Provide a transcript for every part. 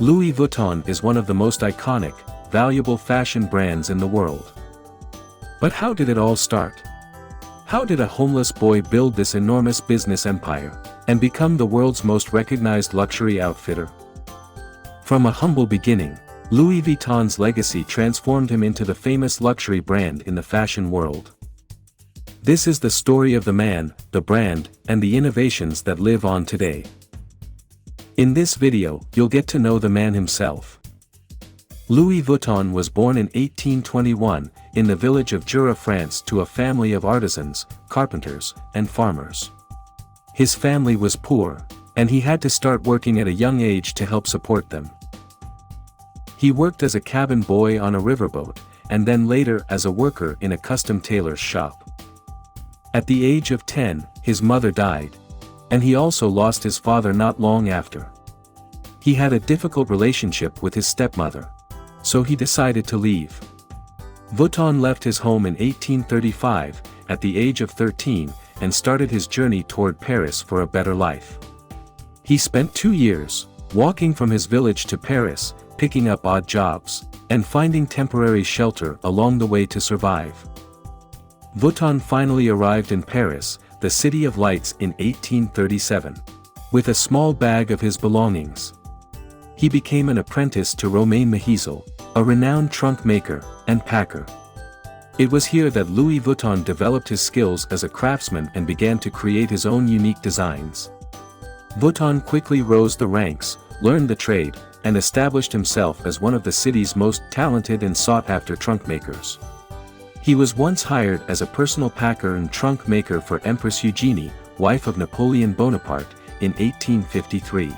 Louis Vuitton is one of the most iconic, valuable fashion brands in the world. But how did it all start? How did a homeless boy build this enormous business empire, and become the world's most recognized luxury outfitter? From a humble beginning, Louis Vuitton's legacy transformed him into the famous luxury brand in the fashion world. This is the story of the man, the brand, and the innovations that live on today. In this video, you'll get to know the man himself. Louis Vuitton was born in 1821, in the village of Jura, France, to a family of artisans, carpenters, and farmers. His family was poor, and he had to start working at a young age to help support them. He worked as a cabin boy on a riverboat, and then later as a worker in a custom tailor's shop. At the age of 10, his mother died, and he also lost his father not long after. He had a difficult relationship with his stepmother, so he decided to leave. Vuitton left his home in 1835, at the age of 13, and started his journey toward Paris for a better life. He spent 2 years, walking from his village to Paris, picking up odd jobs, and finding temporary shelter along the way to survive. Vuitton finally arrived in Paris, the City of Lights, in 1837. With a small bag of his belongings, he became an apprentice to Romain Mehisel, a renowned trunk maker and packer. It was here that Louis Vuitton developed his skills as a craftsman and began to create his own unique designs. Vuitton quickly rose the ranks, learned the trade, and established himself as one of the city's most talented and sought-after trunk makers. He was once hired as a personal packer and trunk maker for Empress Eugenie, wife of Napoleon Bonaparte, in 1853.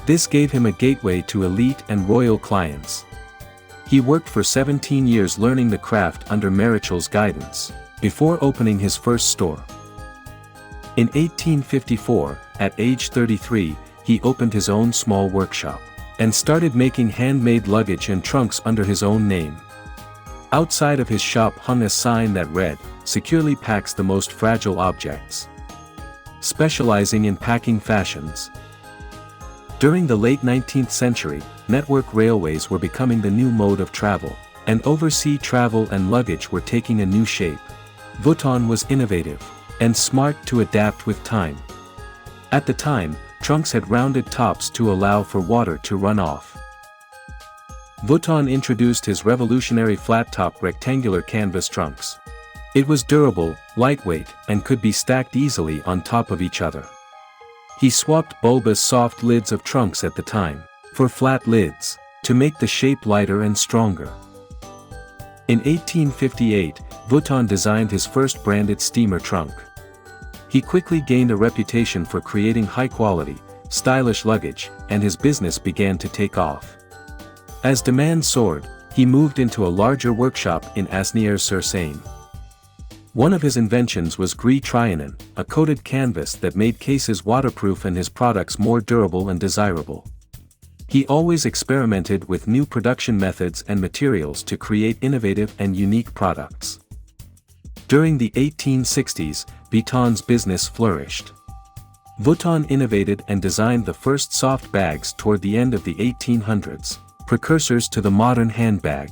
This gave him a gateway to elite and royal clients. He worked for 17 years learning the craft under Marichel's guidance, before opening his first store. In 1854, at age 33, he opened his own small workshop, and started making handmade luggage and trunks under his own name. Outside of his shop hung a sign that read, "Securely packs the most fragile objects." Specializing in packing fashions. During the late 19th century, network railways were becoming the new mode of travel, and overseas travel and luggage were taking a new shape. Vuitton was innovative, and smart to adapt with time. At the time, trunks had rounded tops to allow for water to run off. Vuitton introduced his revolutionary flat-top rectangular canvas trunks. It was durable, lightweight, and could be stacked easily on top of each other. He swapped bulbous soft lids of trunks at the time, for flat lids, to make the shape lighter and stronger. In 1858, Vuitton designed his first branded steamer trunk. He quickly gained a reputation for creating high-quality, stylish luggage, and his business began to take off. As demand soared, he moved into a larger workshop in Asnières-sur-Seine. One of his inventions was gris trianon, a coated canvas that made cases waterproof and his products more durable and desirable. He always experimented with new production methods and materials to create innovative and unique products. During the 1860s, Vuitton's business flourished. Vuitton innovated and designed the first soft bags toward the end of the 1800s, precursors to the modern handbag.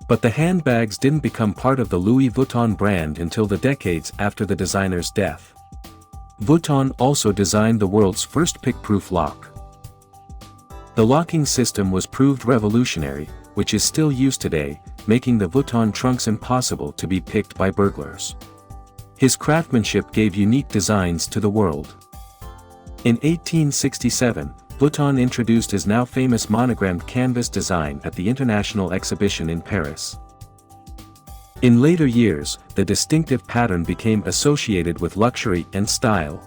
But the handbags didn't become part of the Louis Vuitton brand until the decades after the designer's death. Vuitton also designed the world's first pick-proof lock. The locking system was proved revolutionary, which is still used today, making the Vuitton trunks impossible to be picked by burglars. His craftsmanship gave unique designs to the world. In 1867, Vuitton introduced his now famous monogrammed canvas design at the International Exhibition in Paris. In later years, the distinctive pattern became associated with luxury and style.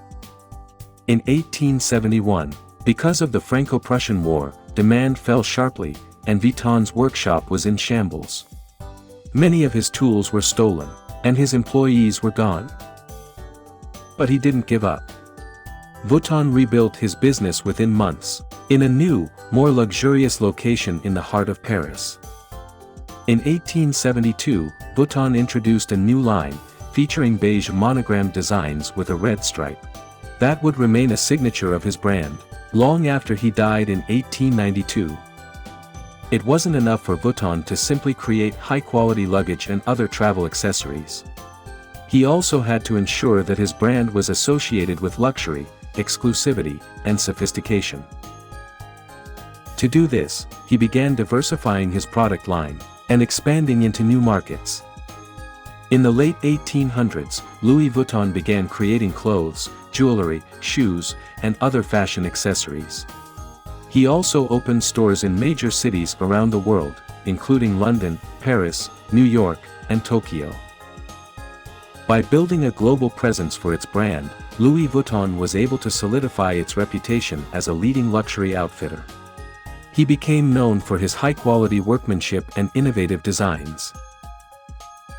In 1871, because of the Franco-Prussian War, demand fell sharply, and Vuitton's workshop was in shambles. Many of his tools were stolen, and his employees were gone. But he didn't give up. Vuitton rebuilt his business within months, in a new, more luxurious location in the heart of Paris. In 1872, Vuitton introduced a new line, featuring beige monogrammed designs with a red stripe. That would remain a signature of his brand. long after he died in 1892. It wasn't enough for Vuitton to simply create high-quality luggage and other travel accessories. He also had to ensure that his brand was associated with luxury, exclusivity, and sophistication. To do this, he began diversifying his product line and expanding into new markets. In the late 1800s, Louis Vuitton began creating clothes, jewelry, shoes, and other fashion accessories. He also opened stores in major cities around the world, including London, Paris, New York, and Tokyo. By building a global presence for its brand, Louis Vuitton was able to solidify its reputation as a leading luxury outfitter. He became known for his high-quality workmanship and innovative designs.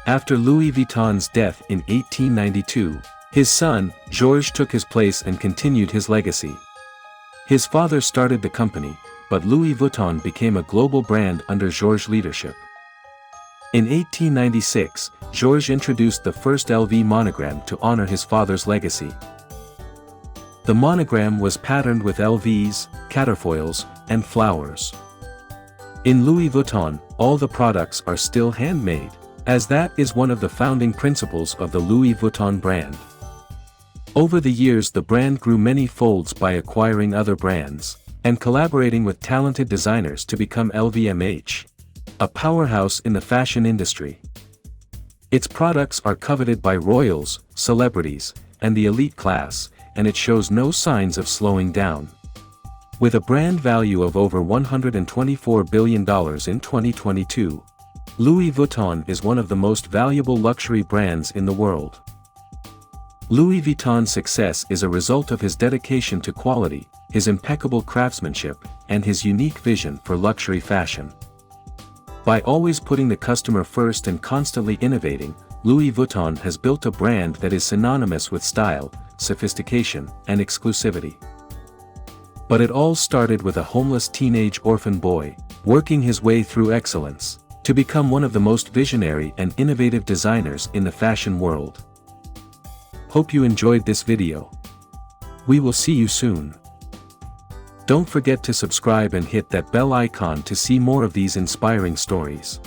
After Louis Vuitton's death in 1892, his son, Georges, took his place and continued his legacy. His father started the company, but Louis Vuitton became a global brand under Georges' leadership. In 1896, Georges introduced the first LV monogram to honor his father's legacy. The monogram was patterned with LVs, caterfoils, and flowers. In Louis Vuitton, all the products are still handmade, as that is one of the founding principles of the Louis Vuitton brand. Over the years, the brand grew many folds by acquiring other brands and collaborating with talented designers to become LVMH, a powerhouse in the fashion industry. Its products are coveted by royals, celebrities, and the elite class, and it shows no signs of slowing down. With a brand value of over $124 billion in 2022, Louis Vuitton is one of the most valuable luxury brands in the world. Louis Vuitton's success is a result of his dedication to quality, his impeccable craftsmanship, and his unique vision for luxury fashion. By always putting the customer first and constantly innovating, Louis Vuitton has built a brand that is synonymous with style, sophistication, and exclusivity. But it all started with a homeless teenage orphan boy, working his way through excellence, to become one of the most visionary and innovative designers in the fashion world. Hope you enjoyed this video. We will see you soon. Don't forget to subscribe and hit that bell icon to see more of these inspiring stories.